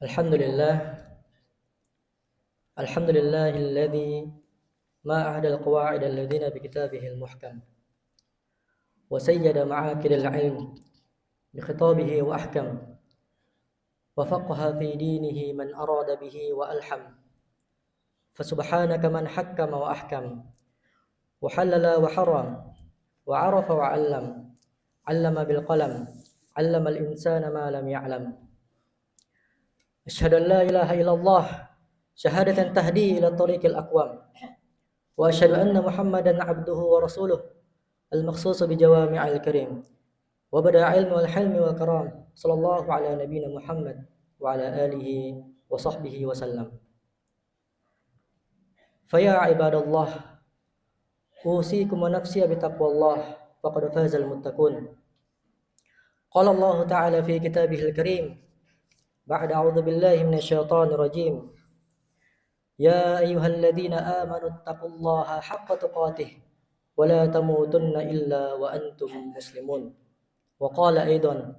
الحمد لله الحمد لله الذي ما أعد القواعد الذين بكتابه المحكم وسيد معاكل العلم بخطابه وأحكم وفقه في دينه من أراد به وألحم فسبحانك من حكم وأحكم وحلل وحرم وعرف وعلم علم بالقلم علم الإنسان ما لم يعلم أشهد أن لا إله إلا الله شهادة تهدي إلى الطريق الأقوم وأشهد أن محمدا عبده ورسوله المخصوص بجوامع الكريم وبدأ علم والحلم والكرام صلى الله على نبينا محمد وعلى آله وصحبه وسلم فيا عباد الله أوصيكم ونفسي بتقوى الله فقد فاز المتقون قال الله تعالى في كتابه الكريم بعد أعوذ بالله من الشيطان الرجيم يا أيها الذين آمنوا اتقوا الله حق تقاته ولا تموتن إلا وأنتم مسلمون وقال أيضا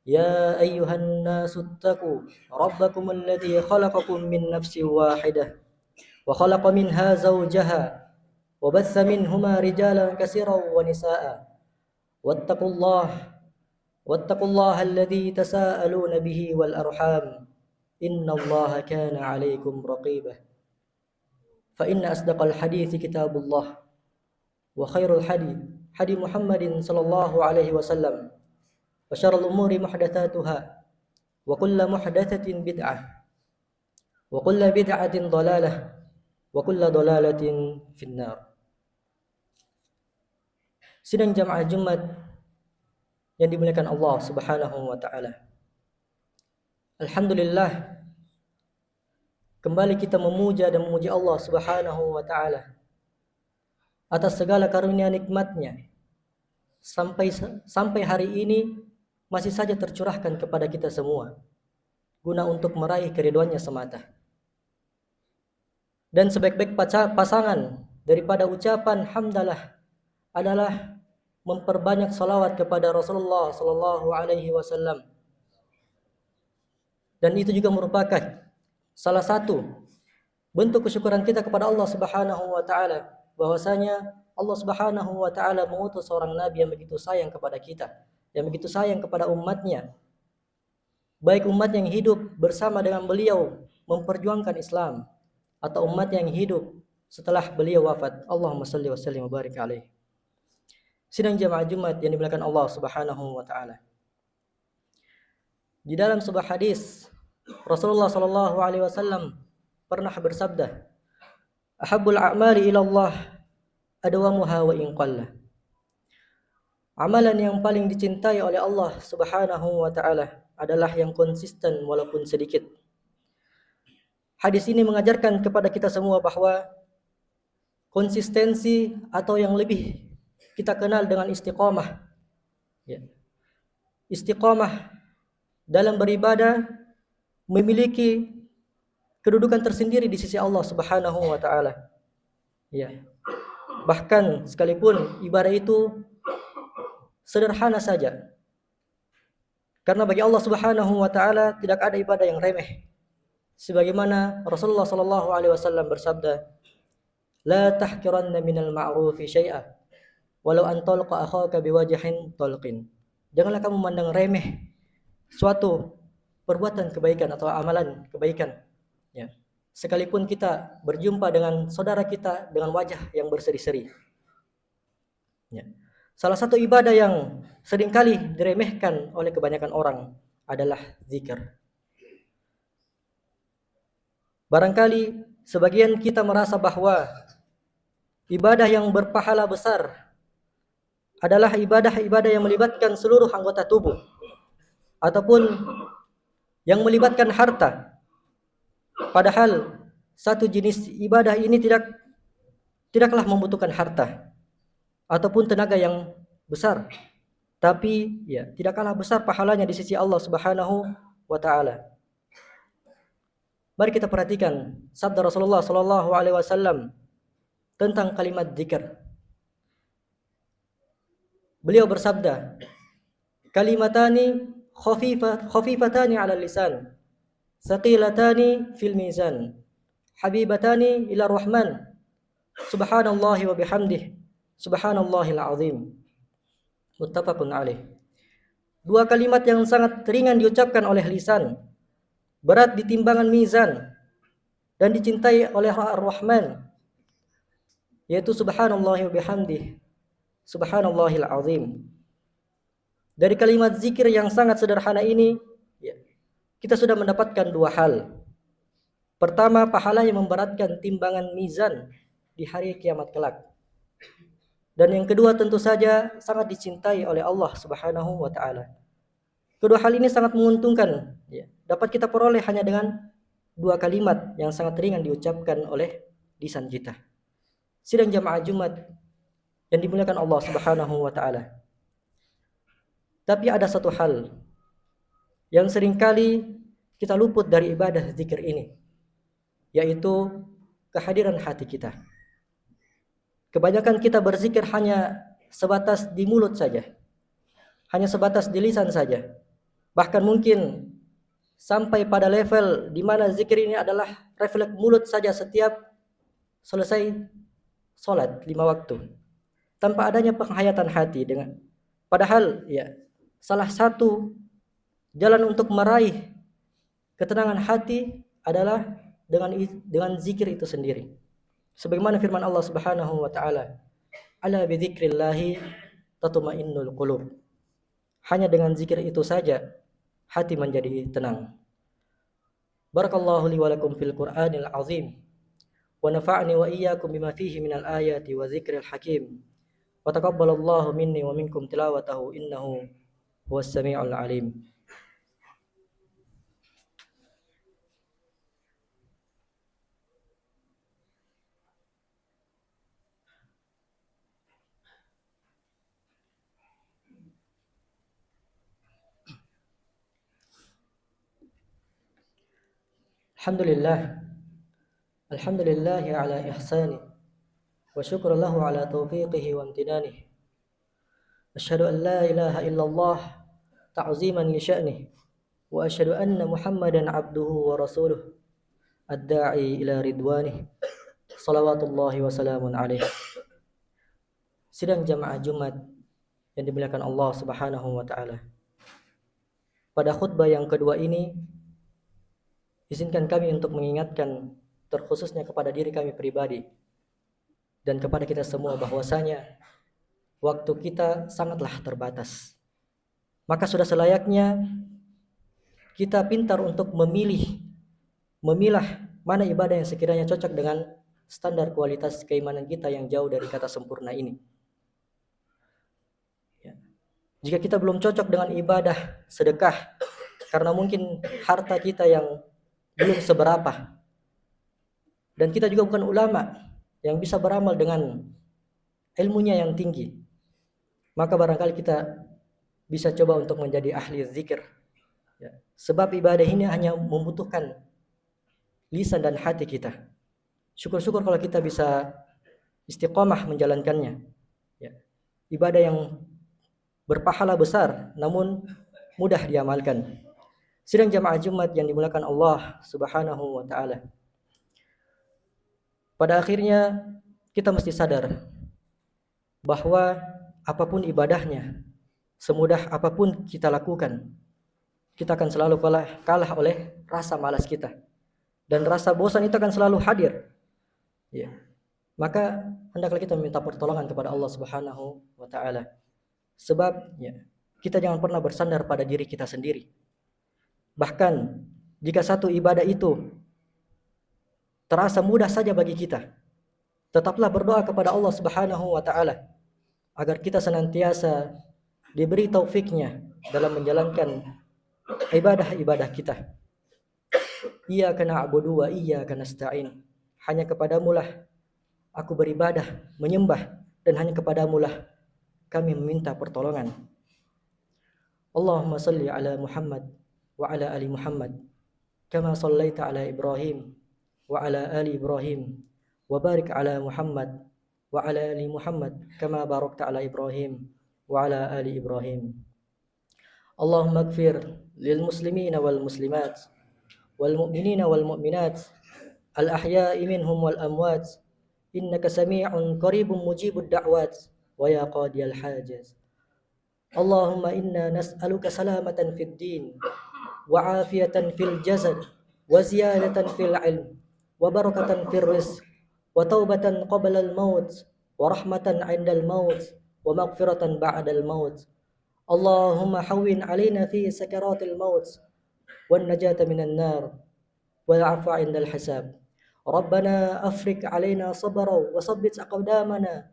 يا أيها الناس اتقوا ربكم الذي خلقكم من نفس واحدة وخلق منها زوجها وبث منهما رجالا كثيرا ونساء واتقوا الله الذي تساءلون به والأرحام إن الله كان عليكم رقيبا فإن أصدق الحديث كتاب الله وخير الحديث حديث محمد صلى الله عليه وسلم وشر الأمور محدثاتها وكل محدثة بدعة وكل بدعة ضلالة وكل ضلالة في النار. Sidang jamaah Jumat yang dimuliakan Allah Subhanahu wa taala. Alhamdulillah, kembali kita memuja dan memuji Allah Subhanahu wa taala atas segala karunia nikmat-Nya. Sampai hari ini masih saja tercurahkan kepada kita semua guna untuk meraih keridhoannya semata. Dan sebaik-baik pasangan daripada ucapan hamdalah adalah memperbanyak salawat kepada Rasulullah sallallahu alaihi wasallam. Dan itu juga merupakan salah satu bentuk kesyukuran kita kepada Allah Subhanahu wa taala bahwasanya Allah Subhanahu wa taala mengutus seorang nabi yang begitu sayang kepada kita, yang begitu sayang kepada umatnya. Baik umat yang hidup bersama dengan beliau memperjuangkan Islam atau umat yang hidup setelah beliau wafat. Allahumma shalli wa sallim wa barik alaihi. Sidang jamaah Jumat yang dimuliakan Allah Subhanahu wa taala. Di dalam sebuah hadis Rasulullah sallallahu alaihi wasallam pernah bersabda, "Ahabbul a'mali ila Allah adwamuha wa in qalla." Amalan yang paling dicintai oleh Allah Subhanahu wa taala adalah yang konsisten walaupun sedikit. Hadis ini mengajarkan kepada kita semua bahwa konsistensi atau yang lebih kita kenal dengan istiqamah. Ya. Istiqamah dalam beribadah memiliki kedudukan tersendiri di sisi Allah Subhanahu wa taala. Ya. Bahkan sekalipun ibadah itu sederhana saja. Karena bagi Allah Subhanahu wa taala tidak ada ibadah yang remeh. Sebagaimana Rasulullah sallallahu alaihi wasallam bersabda, "La tahqiranna minal ma'rufi syai'a walau an talqa akhaka biwajhin talqin." Janganlah kamu memandang remeh suatu perbuatan kebaikan atau amalan kebaikan. Ya. Sekalipun kita berjumpa dengan saudara kita dengan wajah yang berseri-seri. Ya. Salah satu ibadah yang seringkali diremehkan oleh kebanyakan orang adalah zikir. Barangkali sebagian kita merasa bahwa ibadah yang berpahala besar adalah ibadah-ibadah yang melibatkan seluruh anggota tubuh ataupun yang melibatkan harta. Padahal satu jenis ibadah ini tidaklah membutuhkan harta ataupun tenaga yang besar, tapi ya tidak kalah besar pahalanya di sisi Allah Subhanahu wa taala. Mari kita perhatikan sabda Rasulullah sallallahu alaihi wasallam tentang kalimat zikir. Beliau bersabda, "Kalimatani khafifatani 'ala lisan, thaqilatani fil mizan, habibatani ila rahman, subhanallahi wa bihamdih, subhanallahil azim. Muttafaqun alaih. Dua kalimat yang sangat ringan diucapkan oleh lisan, berat di timbangan mizan, dan dicintai oleh Ar-Rahman, yaitu subhanallahi wa bihamdih, subhanallahil azim. Dari kalimat zikir yang sangat sederhana ini, kita sudah mendapatkan dua hal. Pertama, pahala yang memberatkan timbangan mizan di hari kiamat kelak. Dan yang kedua tentu saja sangat dicintai oleh Allah Subhanahu wa taala. Kedua hal ini sangat menguntungkan, dapat kita peroleh hanya dengan dua kalimat yang sangat ringan diucapkan oleh lisan kita. Sidang jamaah Jumat yang dimuliakan Allah Subhanahu wa taala. Tapi ada satu hal yang seringkali kita luput dari ibadah zikir ini, yaitu kehadiran hati kita. Kebanyakan kita berzikir hanya sebatas di mulut saja, hanya sebatas di lisan saja. Bahkan mungkin sampai pada level di mana zikir ini adalah refleks mulut saja setiap selesai sholat 5 waktu, tanpa adanya penghayatan hati. Padahal salah satu jalan untuk meraih ketenangan hati adalah dengan zikir itu sendiri. Sebagaimana firman Allah Subhanahu wa taala, "Ala bi dzikrillah tatma'innul qulub." Hanya dengan zikir itu saja hati menjadi tenang. Barakallahu li wa lakum fil Qur'anil azim wa nafa'ani wa iyyakum bima fihi minal ayati wa dzikril hakim. Wa taqabbalallahu minni wa minkum tilawatahu innahu huwas samiul alim. Alhamdulillah ala ihsani wa syukru lahu ala taufiqihi wa amtinani. Asyhadu an la ilaha illallah ta'ziman li sya'nih wa asyhadu anna Muhammadan abduhu wa rasuluh ad-da'i ila ridwanih. Salawatullahi wa salamun alaih. Sidang jamaah Jumat yang dimuliakan Allah Subhanahu wa taala. Pada khutbah yang kedua ini, izinkan kami untuk mengingatkan terkhususnya kepada diri kami pribadi dan kepada kita semua bahwasanya waktu kita sangatlah terbatas. Maka sudah selayaknya kita pintar untuk memilah mana ibadah yang sekiranya cocok dengan standar kualitas keimanan kita yang jauh dari kata sempurna ini. Jika kita belum cocok dengan ibadah sedekah karena mungkin harta kita yang belum seberapa, dan kita juga bukan ulama yang bisa beramal dengan ilmunya yang tinggi, maka barangkali kita bisa coba untuk menjadi ahli zikir. Sebab ibadah ini hanya membutuhkan lisan dan hati kita. Syukur-syukur kalau kita bisa istiqomah menjalankannya. Ibadah yang berpahala besar namun mudah diamalkan. Sidang jamaah Jumat yang dimuliakan Allah Subhanahu wa taala. Pada akhirnya kita mesti sadar bahwa apapun ibadahnya, semudah apapun kita lakukan, kita akan selalu kalah oleh rasa malas kita. Dan rasa bosan itu akan selalu hadir. Maka hendaklah kita meminta pertolongan kepada Allah Subhanahu wa taala. Sebab kita jangan pernah bersandar pada diri kita sendiri. Bahkan jika satu ibadah itu terasa mudah saja bagi kita, tetaplah berdoa kepada Allah Subhanahu wa taala agar kita senantiasa diberi taufiknya dalam menjalankan ibadah-ibadah kita. Iyyaka na'budu wa iyyaka nasta'in. Hanya kepadamulah aku beribadah, menyembah, dan hanya kepadamulah kami meminta pertolongan. Allahumma salli ala Muhammad wa ala ali Muhammad kama sallaita ala Ibrahim wa ala ali Ibrahim wa barik ala Muhammad wa ala ali Muhammad kama barakta ala Ibrahim wa ala ali Ibrahim. Allahumma ighfir lil muslimina wal muslimat والمؤمنين والمؤمنات الأحياء منهم والأموات إنك سميع قريب مجيب الدعوات ويا قاضي الحاجات. اللهم إنا نسألك سلامة في الدين وعافية في الجسد وزيادة في العلم وبركة في الرزق وتوبة قبل الموت ورحمة عند الموت ومغفرة بعد الموت. اللهم حون علينا في سكرات الموت والنجاة من النار والعفو عند الحساب. ربنا أفرج علينا صبرا وثبت أقدامنا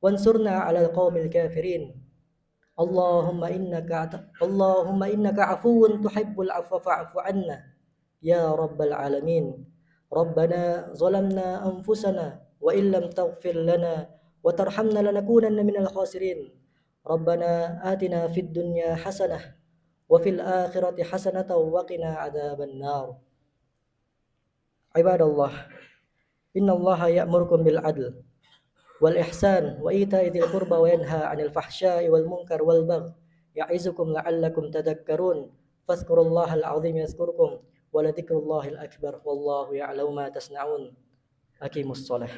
وانصرنا على القوم الكافرين. اللهم إنك عفو تحب العفو فاعف عنا يا رب العالمين. ربنا ظلمنا أنفسنا وإن لم تغفر لنا وترحمنا لنكونن من الخاسرين. ربنا آتنا في الدنيا حسنة وفي الآخرة حسنة وقنا عذاب النار. عباد الله، إن الله يأمركم بالعدل والإحسان وإيتاء ذي القربى وينهى عن الفحشاء والمنكر والبغي يعظكم لعلكم تذكرون. فاذكروا الله العظيم يذكركم ولذكر الله الأكبر والله يعلم ما تصنعون. أقيموا الصلاة.